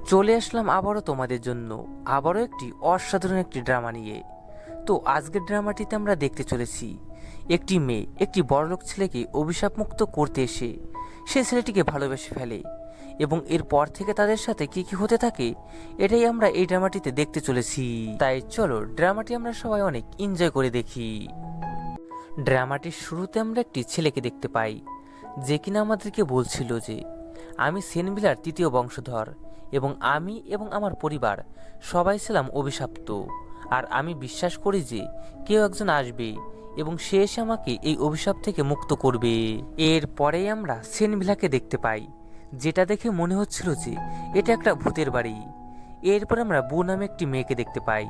চলে আসলাম আবারও তোমাদের জন্য আবারও একটি অসাধারণ একটি ড্রামা নিয়ে। তো আজকের ড্রামাটিতে আমরা দেখতে চলেছি একটি মেয়ে একটি বড়লোক ছেলেকে অভিশাপমুক্ত করতে এসে সে ছেলেটিকে ভালোবেসে ফেলে এবং এরপর থেকে তাদের সাথে কি কি হতে থাকে এটাই আমরা এই ড্রামাটিতে দেখতে চলেছি। তাই চলো ড্রামাটি আমরা সবাই অনেক এনজয় করে দেখি। ড্রামাটির শুরুতে আমরা একটি ছেলেকে দেখতে পাই যে কিনা আমাদেরকে বলছিল যে আমি সেনভিলার তৃতীয় বংশধর এবং আমি এবং আমার পরিবার সবাই ছিলাম অভিশপ্ত, আর আমি বিশ্বাস করি যে কেউ একজন আসবে এবং সে এসে আমাকে এই অভিশাপ থেকে মুক্ত করবে। এরপরেই আমরা সেনভিলাকে দেখতে পাই, যেটা দেখে মনে হচ্ছিল যে এটা একটা ভূতের বাড়ি। এরপর আমরা বু নামে একটি মেয়েকে দেখতে পাই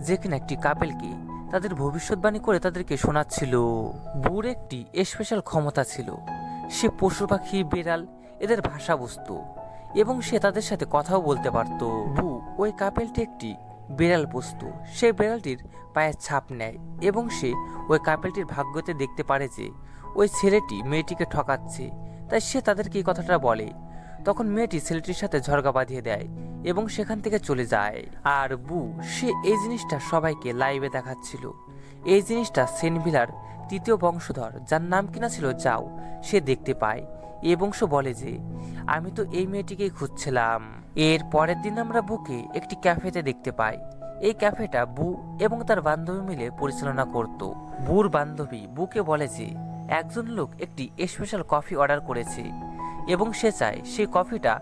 যে কিনা একটি কাপেলকে তাদের ভবিষ্যৎবাণী করে তাদেরকে শোনাচ্ছিল। বুর একটি স্পেশাল ক্ষমতা ছিল, সে পশু পাখি বেড়াল এদের ভাষা বুঝতো এবং সে তাদের সাথে কথাও বলতে পারত। বু ওই কাপেলটি একটি বেড়াল পুষত, সে বেড়ালটির পায়ের ছাপ নেয় এবং সে ওই কাপেলটির ভাগ্যতে দেখতে পারে যে ওই ছেলেটি মেয়েটিকে ঠকাচ্ছে, তাই সে তাদেরকে এই কথাটা বলে। তখন মেয়েটি ছেলেটির সাথে ঝরগা বাঁধিয়ে দেয় এবং সেখান থেকে চলে যায়। আর বু সে এই জিনিসটা সবাইকে লাইভে দেখাচ্ছিল। এই জিনিসটা সেনভিলার তৃতীয় বংশধর যার নাম কিনা ছিল যাও সে দেখতে পায় এবং সে বলে যে আমি তো এই মেয়েটিকেই খুঁজছিলাম। এর পরের দিন আমরা বুকে একটি ক্যাফেতে দেখতে পাই। এই ক্যাফেটা বু এবং তার বান্ধবী মিলে পরিচালনা করত। বুর বান্ধবী বুকে বলে যে একজন লোক একটি স্পেশাল কফি অর্ডার করেছে এবং সে চায় সেই কফিটা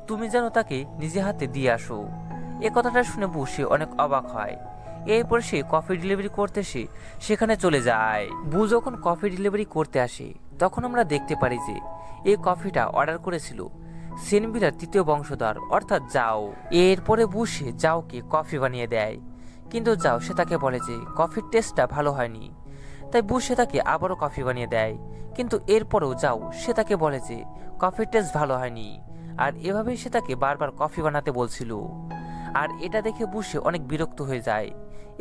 তুমি যেন তাকে নিজে হাতে দিয়ে আসো। এ কথাটা শুনে বু সে অনেক অবাক হয়। এরপর সে কফি ডেলিভারি করতে সেখানে চলে যায়। বু যখন কফি ডেলিভারি করতে আসে তখন আমরা দেখতে পারি যে এই কফিটা অর্ডার করেছিল সেনভিলার তৃতীয় বংশধর অর্থাৎ যাও। এরপরে বু সে যাওকে কফি বানিয়ে দেয়, কিন্তু যাও সে তাকে বলে যে কফির টেস্টটা ভালো হয়নি। তাই বু সে তাকে আবারও কফি বানিয়ে দেয়, কিন্তু এরপরেও যাও সে তাকে বলে যে কফির টেস্ট ভালো হয়নি। আর এভাবেই সে তাকে বারবার কফি বানাতে বলছিল। আর এটা দেখে বুসে অনেক বিরক্ত হয়ে যায়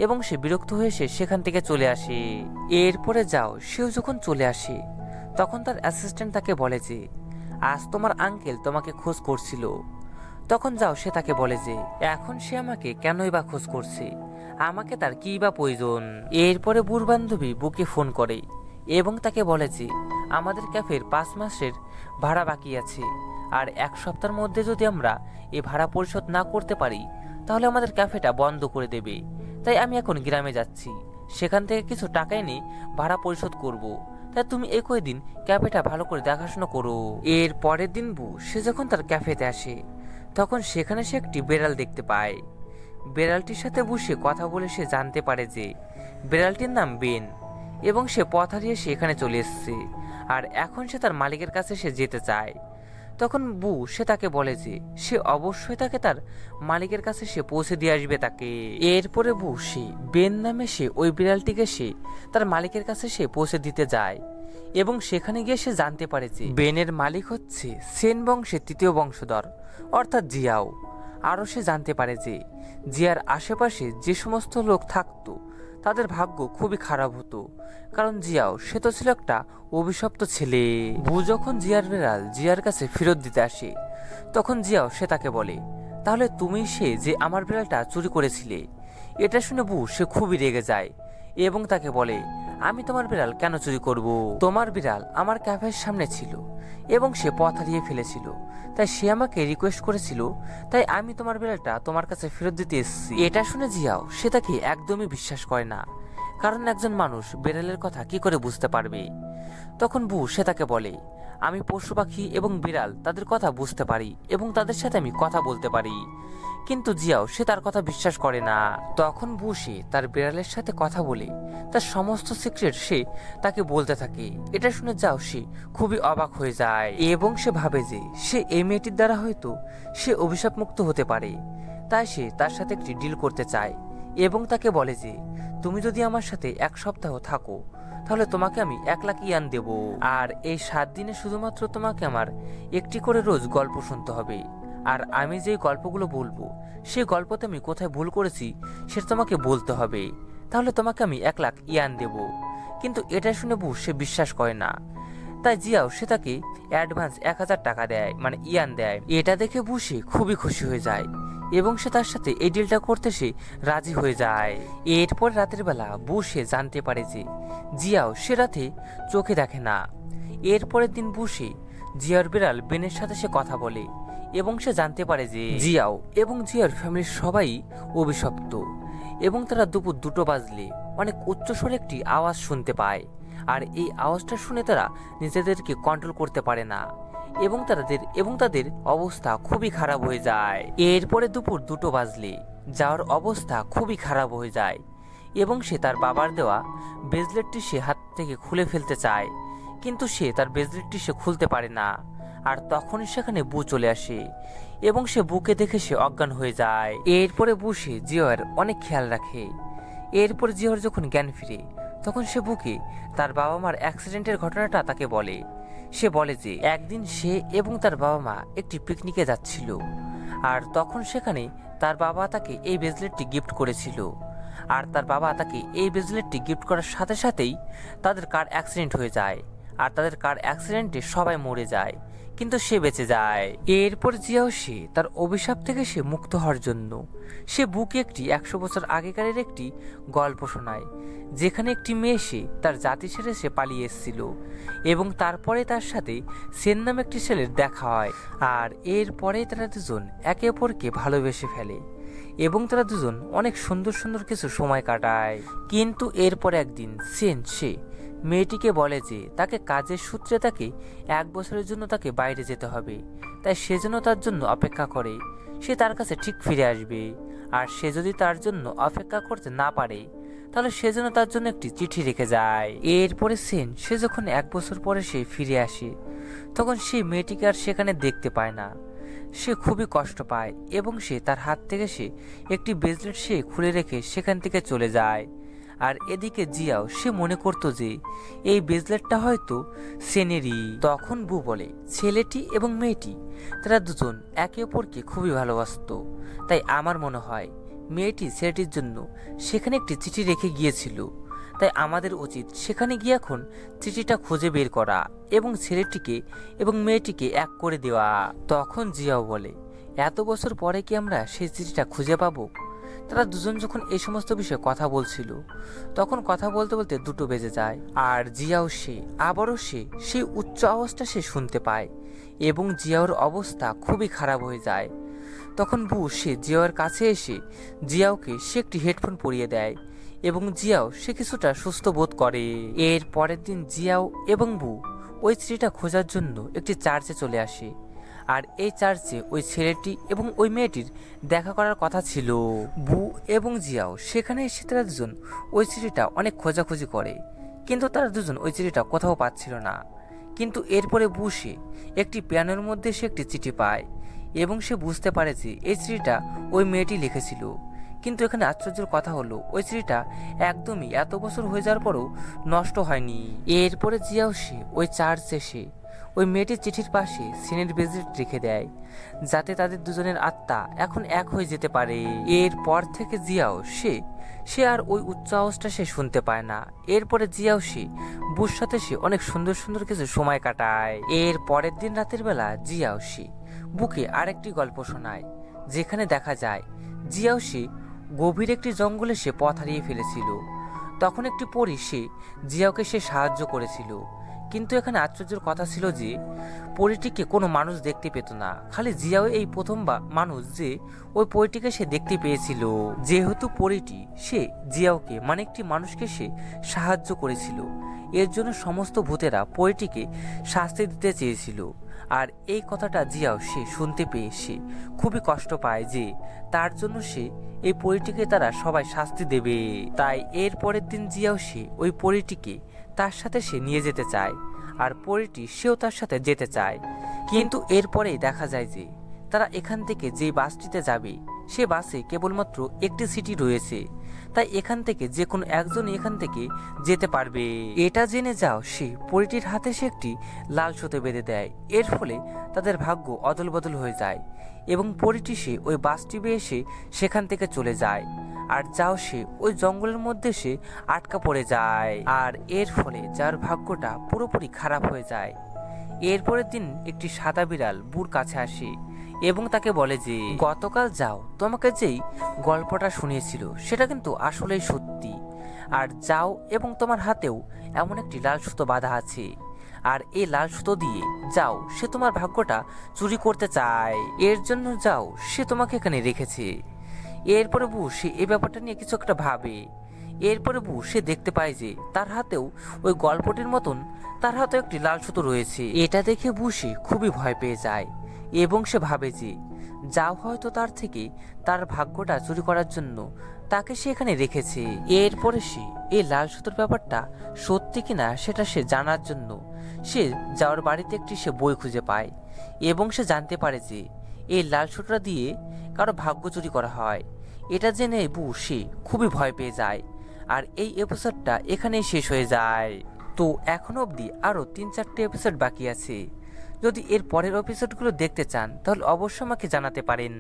এবং সে বিরক্ত হয়ে সেখান থেকে চলে আসে। এরপরে যাও সেও যখন চলে আসে তখন তার অ্যাসিস্ট্যান্ট তাকে বলে যে আজ তোমার আঙ্কেল তোমাকে খোঁজ করছিল। তখন যাও সে তাকে বলে যে এখন সে আমাকে কেনই বা খোঁজ করছে, আমাকে তার কি বা প্রয়োজন। এরপরে বুর বান্ধবী বুকে ফোন করে এবং তাকে বলে যে আমাদের ক্যাফের 5 মাসের ভাড়া বাকি আছে, আর 1 সপ্তাহের মধ্যে যদি আমরা এই ভাড়া পরিশোধ না করতে পারি তাহলে আমাদের ক্যাফেটা বন্ধ করে দেবে। তাই আমি এখন গ্রামে যাচ্ছি, সেখান থেকে কিছু টাকা এনে ভাড়া পরিশোধ করব। তাই তুমি এই কয়দিন ক্যাফেটা ভালো করে দেখাশোনা করো। এর পরের দিন বু সে যখন তার ক্যাফেতে আসে তখন সেখানে সে একটি বেড়াল দেখতে পায়। বেড়ালটির সাথে বসে কথা বলে সে জানতে পারে যে বেড়ালটির নাম বেন এবং সে পথ হারিয়ে সে এখানে চলে এসেছে, আর এখন সে তার মালিকের কাছে সে যেতে চায়। তখন বু সে তাকে বলে যে সে অবশ্যই তাকে তার মালিকের কাছে সে পৌঁছে দিয়ে আসবে তাকে। এরপরে বু সে বেন নামে সে ওই বিড়ালটিকে সে তার মালিকের কাছে সে পৌঁছে দিতে যায় এবং সেখানে গিয়ে সে জানতে পারে যে বেনের মালিক হচ্ছে সেন বংশের তৃতীয় বংশধর অর্থাৎ জিয়াও। আরও সে জানতে পারে যে জিয়ার আশেপাশে যে সমস্ত লোক থাকতো তাদের ভাগ্য খুবই খারাপ হতো, কারণ জিয়াও সে তো ছিল একটা অভিশপ্ত ছেলে। বু যখন জিয়ার বেড়াল জিয়ার কাছে ফেরত দিতে আসে তখন জিয়াও সে তাকে বলে তাহলে তুমি সে যে আমার বিড়ালটা চুরি করেছিলে। এটা শুনে বু সে খুবই রেগে যায় এবং তাকে বলে আমি তোমার বিড়াল কেন চুরি করব? তোমার বিড়াল আমার ক্যাফের সামনে ছিল এবং সে পথ হারিয়ে ফেলেছিল, তাই সে আমাকে রিকোয়েস্ট করেছিল, তাই আমি তোমার বিড়ালটা তোমার কাছে ফেরত দিতে এসেছি। এটা শুনে জিয়াও সে তাকে একদমই বিশ্বাস করে না, কারণ একজন মানুষ বিড়ালের কথা কি করে বুঝতে পারবে। তখন বু সে তাকে বলে আমি পশু পাখি এবং বিড়াল তাদের কথা বুঝতে পারি এবং তাদের সাথে আমি কথা বলতে পারি, কিন্তু জিয়াও সে তার কথা বিশ্বাস করে না। তখন বু সে তার বিড়ালের সাথে কথা বলে তার সমস্ত সিক্রেট সে তাকে বলতে থাকে। এটা শুনে যাও সে খুবই অবাক হয়ে যায় এবং সে ভাবে যে সে এই মেয়েটির দ্বারা হয়তো সে অভিশাপ মুক্ত হতে পারে। তাই সে তার সাথে একটি ডিল করতে চায় এবং তাকে বলে যে তুমি যদি আমার সাথে 1 সপ্তাহ থাকো তাহলে তোমাকে আমি 1 লাখ ইয়ান দেব, আর এই 7 দিনে শুধুমাত্র তোমাকে আমার একটি করে রোজ গল্প শুনতে হবে, আর আমি যে গল্পগুলো বলবো সেই গল্পতে আমি কোথায় ভুল করেছি সেটা তোমাকে বলতে হবে, তাহলে তোমাকে আমি 1 লাখ ইয়ান দেব। কিন্তু এটা শুনে বু সে বিশ্বাস করে না। তাই জিয়াও সে তাকে অ্যাডভান্স 1000 টাকা দেয়, মানে ইয়ান দেয়। এটা দেখে বুসে খুবই খুশি হয়ে যায় এবং সে তার সাথে এই ডিলটা করতে সে রাজি হয়ে যায়। এরপর রাতের বেলা বুসে জানতে পারে যে জিয়াও সে রাতে চোখে দেখে না। এরপরের দিন বুসে জিয়ার বিড়াল বেনের সাথে সে কথা বলে এবং সে জানতে পারে যে জিয়াও এবং জিয়ার ফ্যামিলির সবাই অভিশপ্ত এবং তারা দুপুর 2টো বাজলে অনেক উচ্চস্বরে একটি আওয়াজ শুনতে পায়। আর এই আওয়াজটা শুনে তারা নিজেদেরকে কন্ট্রোল করতে পারে না এবং তাদের অবস্থা খুবই খারাপ হয়ে যায়। এরপরে দুপুর 2টো বাজলে যাওয়ার অবস্থা খুবই খারাপ হয়ে যায় এবং সে তার বাবার দেওয়া ব্রেসলেটটি সে হাত থেকে খুলে ফেলতে চায়, কিন্তু সে তার ব্রেসলেটটি সে খুলতে পারে না। আর তখনই সেখানে বু চলে আসে এবং সে বুকে দেখে সে অজ্ঞান হয়ে যায়। এরপরে বুসে জিওর অনেক খেয়াল রাখে। এরপর জিওর যখন জ্ঞান ফিরে তখন সে বুকে তার বাবা মার অ্যাক্সিডেন্টের ঘটনাটা তাকে বলে। সে বলে যে একদিন সে এবং তার বাবা মা একটি পিকনিকে যাচ্ছিল আর তখন সেখানে তার বাবা তাকে এই ব্রেসলেটটি গিফট করেছিল। আর তার বাবা তাকে এই ব্রেসলেটটি গিফট করার সাথে সাথেই তাদের কার অ্যাক্সিডেন্ট হয়ে যায় আর তাদের কার অ্যাক্সিডেন্টে সবাই মরে যায়, কিন্তু সে বেঁচে যায়। এরপর জিয়াও সে তার অভিশাপ থেকে সে মুক্ত হওয়ার জন্য সে বুকে একটি 100 বছর আগেকারের একটি গল্প শোনায়, যেখানে একটি মেয়ে সে তার জাতি ছেড়ে সে পালিয়ে এসেছিল এবং তারপরে তার সাথে সেন নামে একটি ছেলের দেখা হয়। আর এরপরে তারা দুজন একে অপরকে ভালোবেসে ফেলে এবং তারা দুজন অনেক সুন্দর সুন্দর কিছু সময় কাটায়। কিন্তু এরপর একদিন সেন সে মেয়েটিকে বলে যে তাকে কাজের সূত্রে তাকে 1 বছরের জন্য তাকে বাইরে যেতে হবে, তাই সে যেন তার জন্য অপেক্ষা করে, সে তার কাছে ঠিক ফিরে আসবে। আর সে যদি তার জন্য অপেক্ষা করতে না পারে তাহলে সে যেন তার জন্য একটি চিঠি রেখে যায়। এরপরে সেন সে যখন 1 বছর পরে সে ফিরে আসে তখন সে মেয়েটিকে আর সেখানে দেখতে পায় না। সে খুবই কষ্ট পায় এবং সে তার হাত থেকে সে একটি ব্রেসলেট সে খুলে রেখে সেখান থেকে চলে যায়। আর এদিকে জিয়াও সে মনে করতো যে এই ব্রেসলেটটা হয়তো সেনেরই। তখন বু বলে ছেলেটি এবং মেয়েটি তারা দুজন একে অপরকে খুবই ভালোবাসতো, তাই আমার মনে হয় মেয়েটি ছেলেটির জন্য সেখানে একটি চিঠি রেখে গিয়েছিল, তাই আমাদের উচিত সেখানে গিয়ে এখন চিঠিটা খুঁজে বের করা এবং ছেলেটিকে এবং মেয়েটিকে এক করে দেওয়া। তখন জিয়াও বলে এত বছর পরে কি আমরা সেই চিঠিটা খুঁজে পাবো? তারা দুজন যখন এই সমস্ত বিষয়ে কথা বলছিল তখন কথা বলতে বলতে 2টো বেজে যায়। আর জিয়াও সে আবারও সেই উচ্চ আওয়াজটা সে শুনতে পায় এবং জিয়াওর অবস্থা খুবই খারাপ হয়ে যায়। তখন বু সে জিয়াওর কাছে এসে জিয়াওকে সে একটি হেডফোন পরিয়ে দেয় এবং জিয়াও সে কিছুটা সুস্থ বোধ করে। এর পরের দিন জিয়াও এবং বু ওই চিঠিটা খোঁজার জন্য একটি চার্চে চলে আসে। আর এই চার্চে ওই ছেলেটি এবং ওই মেয়েটির দেখা করার কথা ছিল। বু এবং জিয়াও সেখানে এসে তারা দুজন ওই চিঠিটা অনেক খোঁজাখুঁজি করে, কিন্তু তারা দুজন ওই চিঠিটা কোথাও পাচ্ছিল না। কিন্তু এরপরে বু সে একটি পিয়ানোর মধ্যে সে একটি চিঠি পায় এবং সে বুঝতে পারে যে এই চিঠিটা ওই মেয়েটি লিখেছিল। কিন্তু এখানে আশ্চর্যের কথা হলো ওই চিঠিটা একদমই এত বছর হয়ে যাওয়ার পরেও নষ্ট হয়নি। এরপরে জিয়াও সে ওই চার্চে এসে ওই মেয়েটির চিঠির পাশে সেনের ব্রেসলেট রেখে দেয়, যাতে তাদের দুজনের আত্মা এখন এক হয়ে যেতে পারে। এরপর থেকে জিয়াও সে আর ওই উচ্চ আওয়াজটা সে শুনতে পায় না। এরপরে জিয়াও সে বুর সাথে সে অনেক সুন্দর সুন্দর কিছু সময় কাটায়। এর পরের দিন রাতের বেলা জিয়াও সে বুকে আরেকটি গল্প শোনায়, যেখানে দেখা যায় জিয়াও সে গভীর একটি জঙ্গলে সে পথ হারিয়ে ফেলেছিল। তখন একটি পরী সে জিয়াওকে সে সাহায্য করেছিল, কিন্তু এখানে আশ্চর্যের কথা ছিল যে পরীটিকে কোনো মানুষ দেখতে পেত না, খালি জিয়াও এই প্রথমবার মানুষ যে ওই পরীটিকে সে দেখতে পেয়েছিল। যেহেতু পরীটি সে জিয়াওকে মানে একটি মানুষকে সে সাহায্য করেছিল, এর জন্য সমস্ত ভূতেরা পরীটিকে শাস্তি দিতে চেয়েছিল। আর এই কথাটা জিয়াও সে শুনতে পেয়ে সে খুবই কষ্ট পায় যে তার জন্য সে এই পরীটিকে তারা সবাই শাস্তি দেবে। তাই এর পরের দিন জিয়াও সে ওই পরীটিকে তার সাথে সে নিয়ে যেতে চায় আর পরীটি সেও তার সাথে যেতে চায়। কিন্তু এরপরেই দেখা যায় যে তারা এখান থেকে যে বাসটিতে যাবে সে বাসে কেবলমাত্র একটি সিটি রয়েছে, তাই এখান থেকে যে কোনো একজনই এখান থেকে যেতে পারবে। এটা জেনে যাও সে পরীটির হাতে সে একটি লাল সুতো বেঁধে দেয়। এর ফলে তাদের ভাগ্য অদল বদল হয়ে যায় এবং পরীটি সে ওই বাসটি বেয়ে এসে সেখান থেকে চলে যায়। আর যাও সে ওই জঙ্গলের মধ্যে সে আটকা পড়ে যায়, আর এর ফলে যার ভাগ্যটা পুরোপুরি খারাপ হয়ে যায়। এরপরের দিন একটি সাদা বিড়াল বুর কাছে আসে এবং তাকে বলে যে গতকাল যাও তোমাকে যেই গল্পটা শুনিয়েছিল সেটা কিন্তু আসলেই সত্যি। আর যাও এবং তোমার হাতেও এমন একটি লাল সুতো বাঁধা আছে, আর এই লাল সুতো দিয়ে যাও সে তোমার ভাগ্যটা চুরি করতে চায়। এর জন্য যাও সে তোমাকে এখানে রেখেছে। এরপরে বু সে এই ব্যাপারটা নিয়ে কিছু একটা ভাবে। এরপরে বু সে দেখতে পায় যে তার হাতেও ওই গল্পটির মতন তার হাতেও একটি লাল সুতো রয়েছে। এটা দেখে বু সে খুবই ভয় পেয়ে যায় এবং সে ভাবে যে যাও হয়তো তার থেকে তার ভাগ্যটা চুরি করার জন্য তাকে সে এখানে রেখেছে। এরপরে সে এই লাল সুতোর ব্যাপারটা সত্যি কিনা সেটা সে জানার জন্য সে যাওয়ার বাড়িতে একটি সে বই খুঁজে পায় এবং সে জানতে পারে যে এই লাল সুতোটা দিয়ে কারো ভাগ্য চুরি করা হয়। এটা জেনে বু সে খুবই ভয় পেয়ে যায়। আর এই এপিসোডটা এখানেই শেষ হয়ে যায়। তো এখনো অবধি আরও 3-4টি এপিসোড বাকি আছে। যদি এর পরের এপিসোডগুলো দেখতে চান তাহলে অবশ্যই আমাকে জানাতে পারেন।